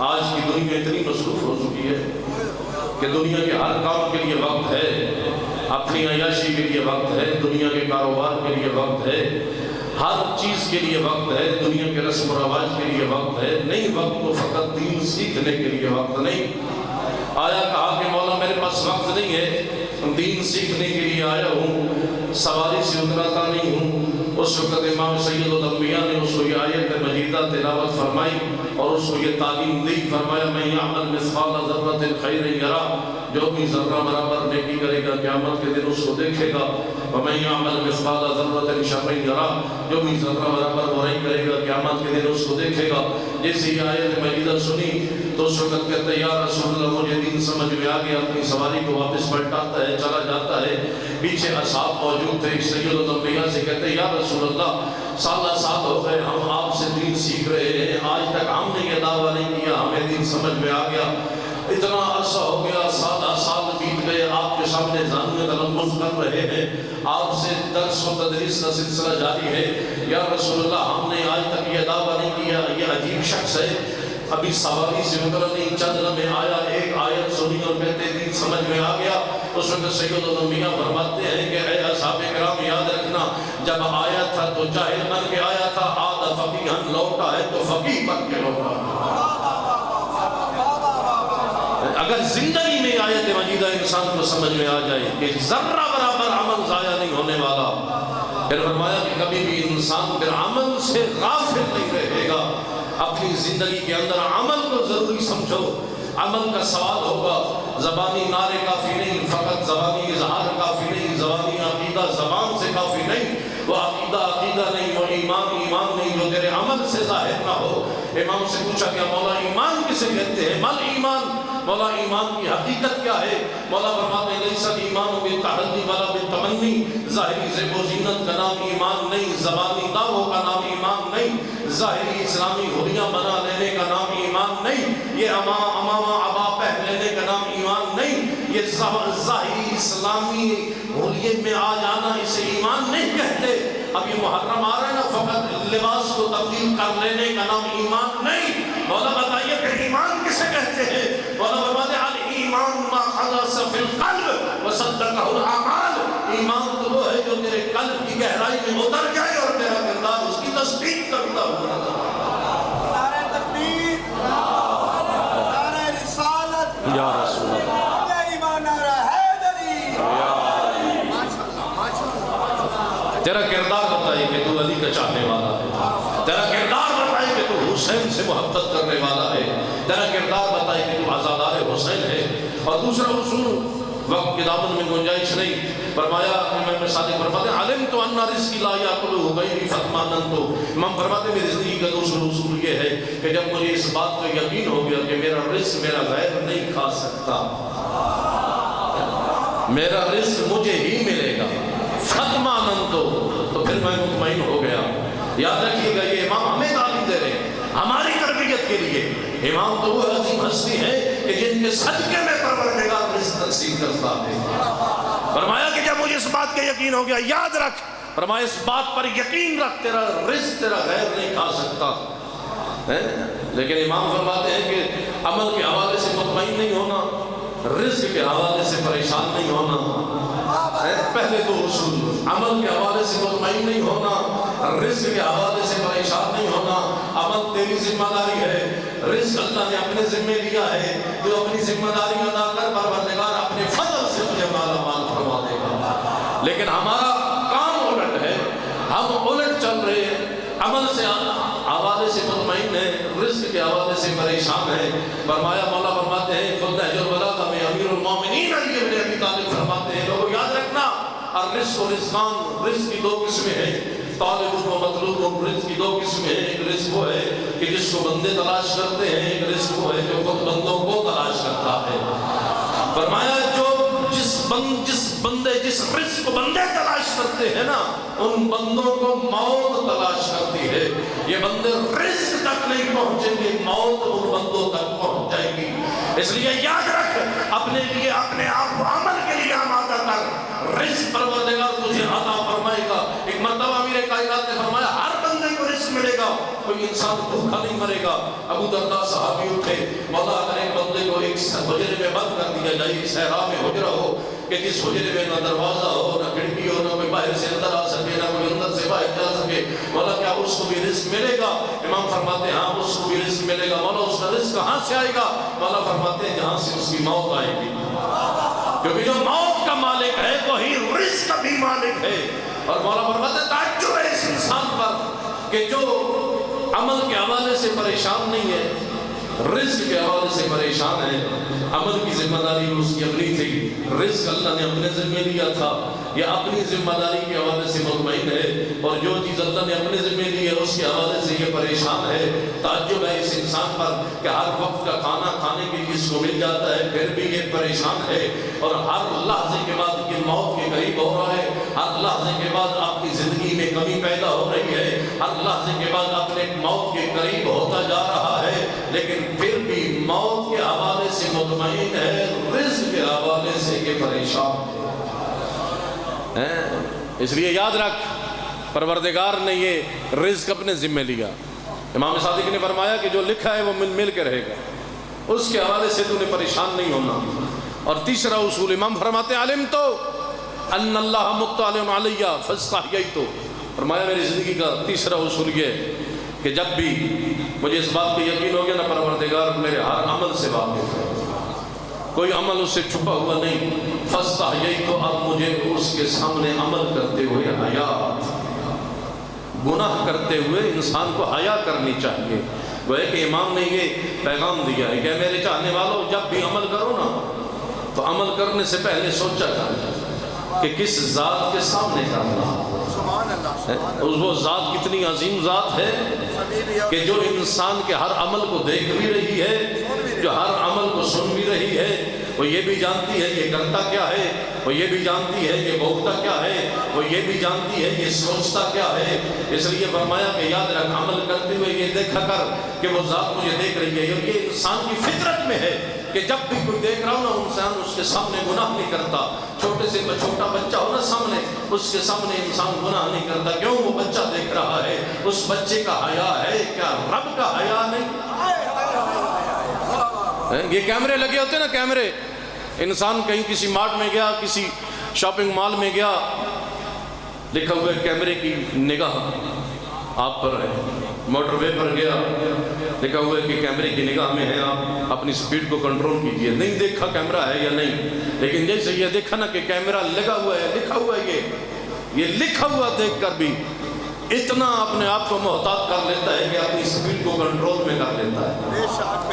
آج کی دنیا اتنی مصروف ہو چکی ہے کہ دنیا کے ہر کام کے لیے وقت ہے، اپنی عیاشی کے لیے وقت ہے، دنیا کے کاروبار کے لیے وقت ہے، ہر چیز کے لیے وقت ہے، دنیا کے رسم و رواج کے لیے وقت ہے، نہیں وقت تو فقط دین سیکھنے کے لیے وقت نہیں۔ آیا کہا کہ مولا میرے پاس وقت نہیں ہے، دین سیکھنے کے لیے آیا ہوں، سواری سے اتراتا نہیں ہوں۔ اس وقت امام سید الانبیاء نے اس کو یہ آیت مجیدہ تلاوت فرمائی اور اس کو یہ تعلیم دی، فرمایا من یعمل مثقال ذرۃ خیر یرا، جو بھی ذرہ برابر نیکی کرے گا قیامت کے دن اس کو دیکھے گا، ومن یعمل مثقال ذرۃ شر یرا، جو بھی ذرہ برابر برائی کرے گا قیامت کے دن اس کو دیکھے گا۔ جیسے یہ آیت مجیدہ سنی تو اس وقت کہتے یا رسول اللہ مجھے دین سمجھ میں آ گیا، اپنی سواری کو واپس پلٹاتا ہے، چلا جاتا ہے۔ پیچھے اصحاب موجود تھے، سید الانبیاء سے کہتے یا رسول اللہ سال ہو گئے ہم آپ سے دین سیکھ رہے ہیں، آج تک ہم نے یہ دعویٰ نہیں کیا ہمیں دین سمجھ میں آ گیا، اتنا عرصہ ہو گیا، سال بیت گئے، آپ کے سامنے ذہن تلمذ کر رہے ہیں، آپ سے درس و تدریس کا سلسلہ جاری ہے، یا رسول اللہ ہم نے آج تک یہ دعویٰ نہیں کیا، یہ عجیب شخص ہے، ابھی سواری سے اترا نہیں، چند لمحے آیا، ایک آیت سنی اور کہتے دین سمجھ میں آ گیا۔ اس وقت سید الانبیاء فرماتے ہیں کہ اے اصحاب کرام یاد رکھنا، جب آیا تھا تو جاہل بن کے آیا تھا، آدھا فقیہن لوٹا ہے تو فقیہ بن کے لوٹا ہے۔ اگر زندگی میں آیت مجیدہ انسان کو سمجھ میں آ جائے کہ ذرہ برابر عمل ضائع نہیں ہونے والا، پھر فرمایا کہ کبھی بھی انسان پھر عمل سے غافل نہیں رہے گا۔ اپنی زندگی کے اندر عمل کو ضروری سمجھو، عمل کا سوال ہوگا، زبانی نعرے کافی نہیں، فقط زبانی اظہار کافی نہیں، زبانی عقیدہ زبان سے کافی نہیں، وہ عقیدہ عقیدہ نہیں، وہ ایمان ایمان نہیں جو تیرے عمل سے ظاہر نہ ہو۔ امام سے پوچھا کہ مولا ایمان کسے کہتے ہیں؟ مل ایمان، مولا ایمان کی حقیقت کیا ہے؟ مولا فرماتے ہیں لیس الایمان بالتحلی ولا بالتمنی، ظاہری زیب و زینت کا نام ایمان نہیں، زبانی دعووں کا نام ایمان نہیں، ظاہری اسلامی حلیہ بنا لینے کا نام ایمان نہیں، یہ امامہ عبا پہن لینے کا نام ایمان نہیں، یہ ظاہری اسلامی حلیے میں آ جانا اسے ایمان نہیں کہتے۔ اب یہ محرم آ رہا ہے نا، فقط لباس کو تبدیل کر لینے کا نام ایمان نہیں۔ مولا بتائیے کہ ایمان کسے کہتے ہیں؟ مولا فرماتے ہیں الایمان ما خلص فی القلب وصدقہ الاعمال، ایمان تو وہ ہے جو تیرے قلب کی گہرائی میں اتر جائے اور تیرا کردار اس کی تصدیق کرتا ہوا۔ نعرہ تکبیر، نعرہ رسالت، یا رسول اللہ، نعرہ ایمان، نعرہ حیدری۔ تیرا کردار بتائیے کہ تو علی کا چاہنے والا ہے، تیرا کردار بتائیے کہ تو حسین سے محبت کرنے والا ہے، تیرا کردار بتائیے کہ تو عزادار حسین ہے۔ اور دوسرا اصول، وقت کے دامن میں گنجائش نہیں، فرمایا امام صادق فرماتے ہیں علمت ان رزقی لا یاکلہ غیری فاطمئننت، امام فرماتے ہیں میری زندگی کا دوسرا اصول یہ ہے کہ جب مجھے اس بات کا یقین ہو گیا کہ میرا رزق میرا غیر نہیں کھا سکتا، میرا رزق مجھے ہی ملے گا، فاطمئننت، تو پھر میں مطمئن ہو گیا۔ یاد رکھیے گا یہ امام ہمیں تعلیم دے رہے ہیں ہماری تربیت کے لیے۔ امام تو وہ عظیم ہستی ہے کہ جن کے صدقے میں پروردگار رزق تقسیم کرتا ہے۔ فرمایا کہ جب مجھے اس بات کا یقین ہو گیا، یاد رکھ، فرمایا اس بات پر یقین رکھ، تیرا رزق تیرا غیر نہیں کھا سکتا۔ لیکن امام فرماتے ہیں کہ عمل کے حوالے سے مطمئن نہیں ہونا، رزق کے حوالے سے پریشان نہیں ہونا۔ پہلے دو اصول، عمل کے حوالے سے مطمئن نہیں ہونا، رزق کے حوالے سے پریشان نہیں ہونا۔ عمل تیری ذمہ داری ہے، رزق اللہ نے اپنے ذمہ لیا ہے، تو اپنی ذمہ داری ادا کر، پروردگار اپنے فضل سے تجھے مالا مال فرما دے گا۔ لیکن ہمارا کام الٹ ہے، ہم الٹ چل رہے ہیں، عمل سے حوالے سے مطمئن ہے، رزق کے حوالے سے پریشان ہے۔ فرمایا مولا فرماتے ہیں خود نہج البلاغہ میں امیر المومنین علی بن ابی طالب فرماتے ہیں لوگوں یاد رکھنا الرزق و رزقان، رزق کی دو قسمیں ہیں، طالب و مطلوب، رزق کی دو قسمیں ہیں، ایک رزق وہ ہے کہ جس کو بندے تلاش کرتے ہیں، ایک رزق وہ ہے جو خود بندوں کو تلاش کرتا ہے۔ فرمایا جس رزق کو بندے تلاش کرتے ہیں نا، ان بندوں کو موت تلاش کرتی ہے۔ یہ بندے رزق تک نہیں پہنچیں گے، موت ان بندوں تک پہنچ جائے گی۔ اس لیے یاد رکھ، اپنے لیے اپنے آپ کو عمل کے لیے آمادہ کر، رزق پروردگار تجھے عطا فرمائے گا۔ ایک مرتبہ امیر کائنات نے فرمایا ہر بندے کو رزق ملے گا، کوئی انسان بھوکا نہیں مرے گا۔ ابو درداء صحابی اٹھے، مولا اگر ایک بندے کو ایک حجرے میں بند کر دیا جائے، ایک صحرا میں حجرہ ہو کہ جس حجرے میں نہ دروازہ ہو، نہ کھڑکی ہو، نہ کوئی باہر سے اندر آ سکے، نہ کوئی اندر سے باہر جا سکے، مولا کیا اس کو بھی رزق ملے گا؟ امام فرماتے ہیں ہاں اس کو بھی رزق ملے گا۔ مولا اس کا رزق کہاں سے آئے گا؟ مولا فرماتے ہیں جہاں سے اس کی موت آئے گی، کیونکہ جو موت کا مالک ہے وہی رزق کا بھی مالک ہے۔ اور مولا فرماتے ہیں تعجب ہے اس انسان پر کہ جو عمل کے حوالے سے پریشان نہیں ہے، رزق کے حوالے سے پریشان ہے۔ عمل کی ذمہ داری اس کی اپنی تھی، رزق اللہ نے اپنے ذمہ لیا تھا، یہ اپنی ذمہ داری کے حوالے سے مطمئن ہے، اور جو چیز اللہ نے اپنے ذمہ لی ہے اس کے حوالے سے یہ پریشان ہے۔ تعجب ہے اس انسان پر کہ ہر وقت کا کھانا کھانے کے لیے اس کو مل جاتا ہے، پھر بھی یہ پریشان ہے، اور ہر لحظے کے بعد یہ موت کے قریب ہو رہا ہے، ہر لحظے کے بعد اپنی زندگی میں کمی پیدا ہو رہی ہے، ہر لحظے کے بعد اپنے موت کے قریب ہوتا جا رہا ہے، لیکن پھر بھی موت کے حوالے سے مطمئن ہے، رزق کے حوالے سے یہ پریشان ہے۔ اس لیے یاد رکھ پروردگار نے یہ رزق اپنے ذمہ لیا۔ امام صادق نے فرمایا کہ جو لکھا ہے وہ مل مل کے رہے گا، اس کے حوالے سے تو نے پریشان نہیں ہونا۔ اور تیسرا اصول امام فرماتے ہیں علم تو ان اللہ مطلع علیہ فاستحییت، فرمایا میری زندگی کا تیسرا اصول یہ کہ جب بھی مجھے اس بات کا یقین ہو گیا نا پروردگار میرے ہر عمل سے واقف ہے، کوئی عمل اس سے چھپا ہوا نہیں، فاستحییت، اب مجھے اس کے سامنے عمل کرتے ہوئے حیا، گناہ کرتے ہوئے انسان کو حیا کرنی چاہیے۔ وہ ہے کہ امام نے یہ پیغام دیا ہے کہ میرے چاہنے والوں جب بھی عمل کرو نا تو عمل کرنے سے پہلے سوچا کرنا کہ کس ذات کے سامنے کرنا ہے۔ وہ ذات کتنی عظیم ذات ہے کہ جو انسان کے ہر عمل کو دیکھ بھی رہی ہے، جو ہر عمل کو سن بھی رہی ہے، وہ یہ بھی جانتی ہے یہ کرتا کیا ہے، وہ یہ بھی جانتی ہے یہ بولتا کیا ہے، وہ یہ بھی جانتی ہے یہ سوچتا کیا ہے۔ اس لیے فرمایا کہ یاد رکھ عمل کرتے ہوئے یہ دیکھا کر کہ وہ ذات مجھے دیکھ رہی ہے، اور یہ انسان کی فطرت میں ہے کہ جب بھی کوئی دیکھ رہا ہو نا انسان اس کے سامنے گناہ نہیں کرتا۔ چھوٹے سے چھوٹا بچہ ہو نا سامنے، اس کے سامنے انسان گناہ نہیں کرتا، کیوں؟ وہ بچہ دیکھ رہا ہے، اس بچے کا حیا ہے، کیا رب کا حیا نہیں؟ یہ کیمرے لگے ہوتے ہیں نا، کیمرے، انسان کہیں کسی مارٹ میں گیا، کسی شاپنگ مال میں گیا، لکھا ہوا ہے کیمرے کی نگاہ آپ پر ہے، موٹر وے پر گیا، لکھا ہوا ہے کہ کیمرے کی نگاہ میں ہے، آپ اپنی سپیڈ کو کنٹرول کیجئے۔ نہیں دیکھا کیمرہ ہے یا نہیں، لیکن جیسے یہ دیکھا نا کہ کیمرہ لگا ہوا ہے، لکھا ہوا ہے، یہ لکھا ہوا دیکھ کر بھی اتنا اپنے آپ کو محتاط کر لیتا ہے کہ اپنی سپیڈ کو کنٹرول میں کر لیتا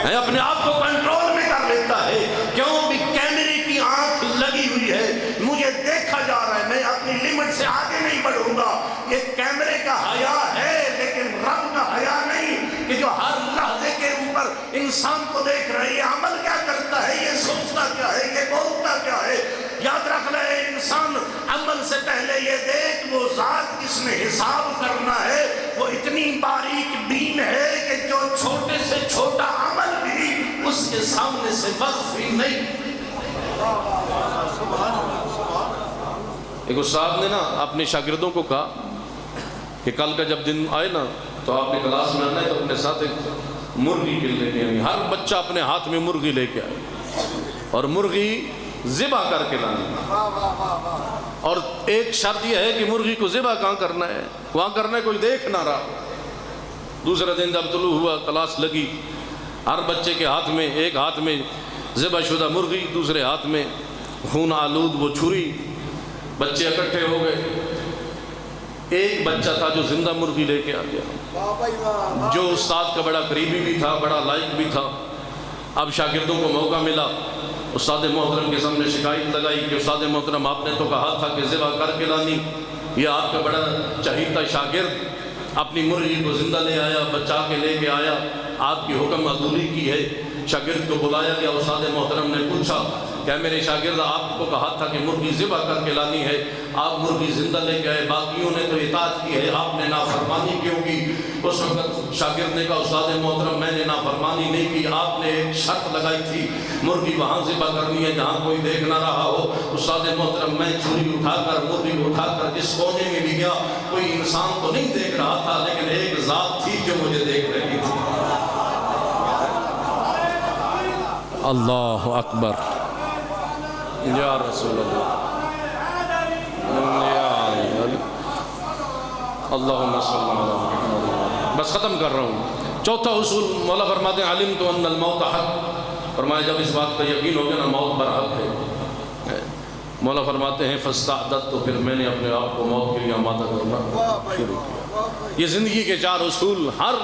ہے، اپنے آپ کو کنٹرول میں کر لیتا ہے، کیوں؟ بھی کیمرے کی آنکھ لگی ہوئی ہے، مجھے دیکھا جا رہا ہے، میں اپنی لمٹ سے آگے نہیں بڑھوں گا۔ یہ کیمرے کا حیا ہے لیکن رب کا حیا نہیں، کہ جو ہر لحظے کے اوپر انسان کو دیکھ رہا ہے، یہ عمل کیا کرتا ہے، یہ سوچتا کیا ہے، یہ بولتا کیا ہے۔ یاد رکھ لے انسان عمل سے پہلے یہ دیکھ وہ ذات جس نے حساب کرنا ہے وہ اتنی باریک بین ہے کہ جو چھوٹے سے چھوٹا عمل بھی اس کے سامنے سے وقف ہی نہیں۔ ایک استاد نے نا اپنے شاگردوں کو کہا کہ کل کا جب دن آئے نا تو آپ نے کلاس میں آنا ہے تو اپنے ساتھ ایک مرغی کے لے کے آئیں، ہر بچہ اپنے ہاتھ میں مرغی لے کے آئے اور مرغی ذبح کر کے لانی، اور ایک شرط یہ ہے کہ مرغی کو ذبح کہاں کرنا ہے، وہاں کرنا ہے کوئی دیکھ نہ رہا۔ دوسرے دن جب طلوع ہوا کلاس لگی، ہر بچے کے ہاتھ میں، ایک ہاتھ میں ذبح شدہ مرغی، دوسرے ہاتھ میں خون آلود وہ چھری، بچے اکٹھے ہو گئے۔ ایک بچہ تھا جو زندہ مرغی لے کے آ گیا، جو استاد کا بڑا قریبی بھی تھا، بڑا لائق بھی تھا۔ اب شاگردوں کو موقع ملا، استاد محترم کے سامنے شکایت لگائی کہ استاد محترم آپ نے تو کہا تھا کہ ذبح کر کے لانی، یہ آپ کا بڑا چہیتا شاگرد اپنی مرغی کو زندہ لے آیا، بچا کے لے کے آیا، آپ کی حکم عدولی کی ہے۔ شاگرد کو بلایا گیا، استاد محترم نے پوچھا کہ میرے شاگرد آپ کو کہا تھا کہ مرغی ذبح کر کے لانی ہے، آپ مرغی زندہ لے کے آئے، باقیوں نے تو اطاعت کی ہے، آپ نے نافرمانی کیوں کی؟ اس وقت شاگرد نے کہا استاد محترم میں نے نافرمانی نہیں کی، آپ نے ایک شرط لگائی تھی مرغی وہاں ذبح کرنی ہے جہاں کوئی دیکھ نہ رہا ہو۔ استاد محترم میں چھری اٹھا کر مرغی اٹھا کر جس کونے میں بھی گیا کوئی انسان تو نہیں دیکھ رہا تھا، لیکن ایک ذات تھی جو مجھے دیکھ رہی تھی۔ اللہ اکبر، یا رسول اللہ، اللہم صلی اللہ علیہ وسلم۔ بس ختم کر رہا ہوں۔ چوتھا اصول مولا فرماتے ہیں علمت ان الموت حق، فرمایا جب اس بات کا یقین ہو گیا نا موت برحق ہے، مولا فرماتے ہیں فاستعددت، تو پھر میں نے اپنے آپ کو موت کے لیے آمادہ کرنا شروع کیا۔ یہ زندگی کے 4 اصول ہر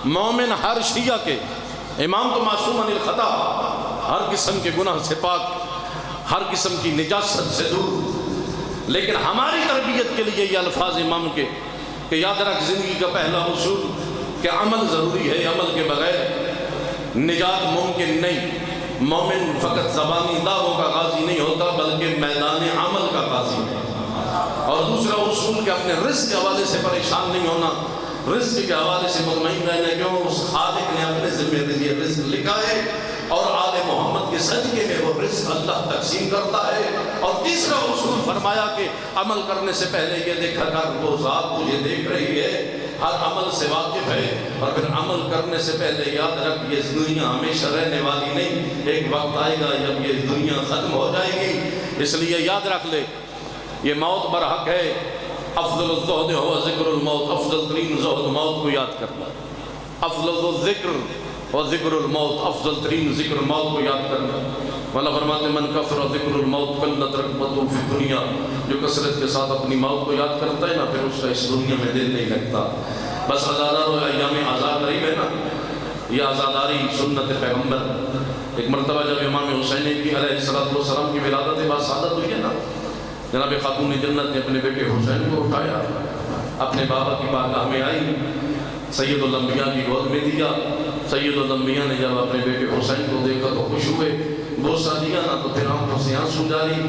مومن، ہر شیعہ کے، امام تو معصوم عن الخطا، ہر قسم کے گناہ سے پاک، ہر قسم کی نجاست سے دور، لیکن ہماری تربیت کے لیے یہ الفاظ امام کے کہ یاد رکھ زندگی کا پہلا اصول کہ عمل ضروری ہے، عمل کے بغیر نجات ممکن نہیں۔ مومن فقط زبانی دعووں کا غازی نہیں ہوتا بلکہ میدان عمل کا غازی ہے۔ اور دوسرا اصول کہ اپنے رزق کے حوالے سے پریشان نہیں ہونا، رزق کے حوالے سے مطمئن رہنا، کیوں اس خالق نے اپنے ذمہ لیے رزق لکھا ہے اور آل محمد کے صدقے میں وہ رزق اللہ تقسیم کرتا ہے۔ اور تیسرا اصول فرمایا کہ عمل کرنے سے پہلے یہ دیکھا کر وہ ذات تجھے دیکھ رہی ہے، ہر عمل سے واقف ہے، اور پھر عمل کرنے سے پہلے یاد رکھ یہ دنیا ہمیشہ رہنے والی نہیں، ایک وقت آئے گا جب یہ دنیا ختم ہو جائے گی۔ اس لیے یاد رکھ لے یہ موت برحق ہے۔ افضل الزہد ہوا ذکر الموت، افضل ترین زہد موت کو یاد کرنا، افضل الذکر و ذکر الموت، افضل ترین ذکر موت کو یاد کرنا۔ مولا فرماتے من کفر ذکر الموت قلت رغبتہ فی الدنیا، جو کثرت کے ساتھ اپنی موت کو یاد کرتا ہے نا پھر اس کا اس دنیا میں دل نہیں لگتا۔ بس عزادار ایام عزا قریب ہے نا، یہ عزاداری سنت پیغمبر۔ ایک مرتبہ جب امام حسین کی علیہ السلام کی ولادت باسعادت ہوئی ہے نا، جناب خاتون جنت نے اپنے بیٹے حسین کو اٹھایا، اپنے بابا کی بارگاہ میں آئی، سید الانبیاء کی گود میں دیا۔ سید الانبیاء نے جب اپنے بیٹے حسین کو دیکھا تو خوش ہوئے، بوسہ دیا نا تو پھر آنکھوں سے آنسو جاری۔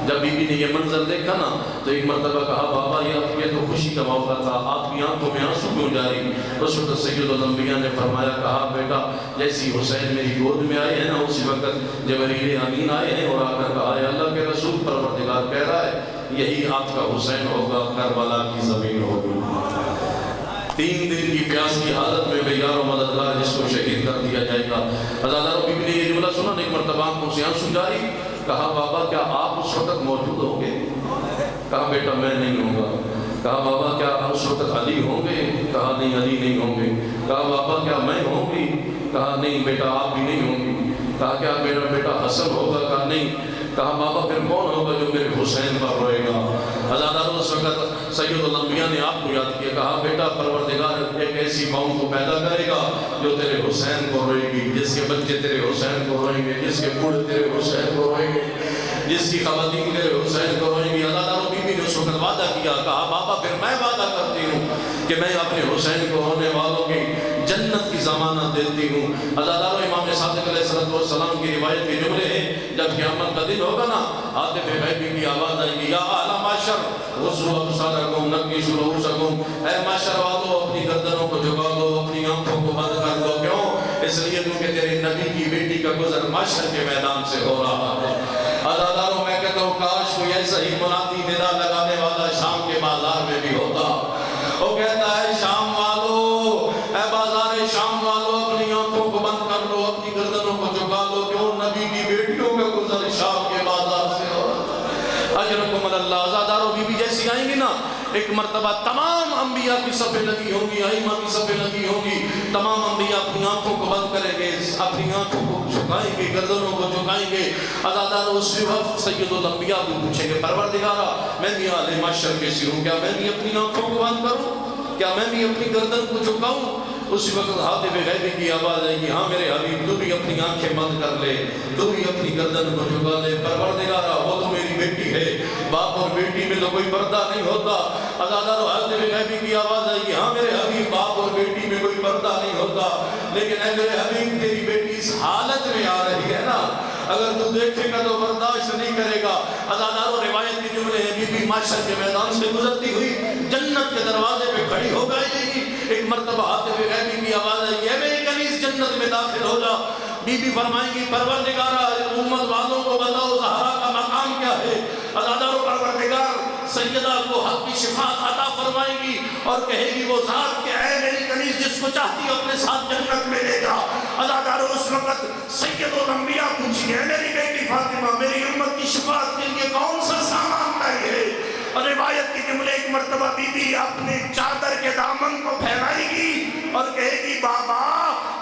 جب بی بی نے یہ منظر دیکھا نا تو ایک مرتبہ کہا بابا یہ تو خوشی کا موقع تھا، آپ کی آنکھوں میں آنسو کیوں جاری؟ اس وقت سید الانبیاء نے فرمایا کہا بیٹا جیسی حسین میری گود میں آئے ہیں نا اسی وقت جبریل امین آئے ہیں اور آ کر کہا ہے اللہ کے رسول پروردگار کہہ رہا ہے یہی آپ کا حسین ہوگا، کربلا کی زمین ہوگی۔ 3 دن کی پیاس کی حالت میں بے یار و مددگار جس کو شہید کر دیا جائے گا۔ عزاداروں بی بی نے یہ جملہ سنا، ایک مرتبہ آنکھوں سے آنسو جاری۔ کہا بابا کیا آپ اس وقت موجود ہوں گے؟ کہا بیٹا میں نہیں ہوں گا۔ کہا بابا کیا اس وقت علی ہوں گے؟ کہا نہیں علی نہیں ہوں گے۔ کہا بابا کیا میں ہوں گی؟ کہا نہیں بیٹا آپ بھی نہیں ہوں گی۔ کہا کیا میرا بیٹا حسن ہوگا؟ کہا نہیں۔ کہا بابا پھر کون ہوگا جو میرے حسین پر روئے گا؟ عزاداروں اس وقت سید الانبیاء نے آپ کو یاد کیا، کہا بیٹا پروردگار ایک ایسی قوم کو پیدا کرے گا جو تیرے حسین کو روئے گی، جس کے بچے تیرے حسین کو روئیں گے، جس کے بوڑھے تیرے حسین کو روئیں گے، جس کی خواتین تیرے حسین کو روئیں گی۔ عزاداروں بی بی نے اس وقت وعدہ کیا، کہا بابا پھر میں وعدہ کرتی ہوں کہ میں اپنے حسین کو ہونے والوں کی جنت کی ضمانت دیتی ہوں۔ عزاداروں امام صادق علیہ السلام کی روایت کے جملے ہیں جب قیامت کا دن ہوگا نا ہاتف غیبی کی آواز آئے گی یا اہل معشر غضوا ابصارکم نکشوا رؤوسکم، اے معشر والو اپنی گردنوں کو جھکا دو، اپنی آنکھوں کو بند کر دو۔ کیوں؟ اس لیے کیونکہ تیرے نبی کی بیٹی کا گزر معشر کے میدان سے ہو رہا ہے۔ عزاداروں میں کہتا ہوں کاش کوئی ایسا ہی منادی ندا لگانے والا شام کے بازار میں بھی ہوتا۔ وہ کہتا ہے شام والو، اے بازار شام والو اپنی آنکھوں کو بند کر لو، اپنی گردنوں کو جھکا دو، کیوں نبی کی بیٹیوں کا گزر شام کے بازار سے ہو رہا ہے۔ اجرکم اللہ۔ عزاداروں بی بی جیسی آئیں گی نا ایک مرتبہ تمام انبیاء کی صفیں لگی ہوں گی، ائمہ کی صفیں لگی ہوں گی، تمام انبیاء اپنی آنکھوں کو بند کریں گے، اپنی آنکھوں کو جھکائیں گے، گردنوں کو جھکائیں گے۔ عزاداروں اسی وقت سید الانبیاء بھی پوچھیں گے پروردگارا میں بھی اہل محشر کے سے ہوں، کیا میں بھی اپنی آنکھوں کو بند کروں؟ کیا میں بھی اپنی گردن کو جھکاؤں؟ اسی وقت ہاتف غیبی کی آواز آئے گی ہاں میرے حبیب تو بھی اپنی آنکھیں بند کر لے، تو بھی اپنی گردن کو جھکا لے، پروردگارا وہ تو میری بیٹی ہے، باپ اور بیٹی میں تو کوئی پردہ نہیں ہوتا۔ عزادارو ہاتف غیبی کی آواز آئے گی ہاں میرے حبیب باپ اور بیٹی میں کوئی پردہ نہیں ہوتا، لیکن اے میرے حبیب تیری بیٹی اس حالت میں آ رہی ہے نا، اگر تو دیکھے گا تو برداشت نہیں کرے گا۔ عزادارو روایت کے جملے ہیں، بی بی معاشر کے میدان سے گزرتی ہوئی جنت کے دروازے پہ کھڑی ہو گئی، ایک مرتبہ ہاتف غیبی کی آواز آئی ہے میری کنیز جنت میں داخل ہو جا۔ بی بی فرمائیں گی پروردگارا امت والوں کو بتاؤ زہرا کا مقام کیا ہے۔ عزادارو پروردگار سیدہ کو حق کی شفاعت عطا فرمائے گی اور کہے گی وہ ذات کہ اے میری کنیز جس کو چاہتی ہو اپنے ساتھ جنت میں لے جا۔ عزادارو اس وقت سید الانبیاء پوچھی ہے میری بیٹی فاطمہ میری امت کی شفاعت کے لیے کون سا سامان لائی ہے؟ اور روایت کے جملے ایک مرتبہ بی بی اپنے چادر کے دامن کو پھیلائے گی اور کہے گی بابا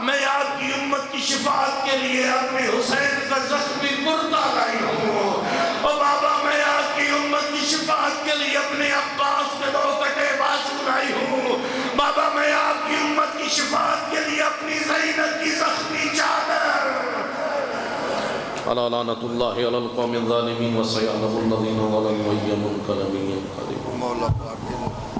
میں آپ کی امت کی شفاعت کے لیے اپنے حسین کا زخمی کرتا لائی ہوں، اور بابا میں آپ کی امت کی شفاعت کے لیے اپنے عباس کے 2 کٹے بازو لائی ہوں، بابا میں آپ کی امت کی شفاعت کے لیے اپنی زینب کی زخمی چادر۔ علی لعنت اللہ علی القوم الظالمین وسیعلم الذین ظلموا أيّ منقلب ينقلبون۔ مولا پاک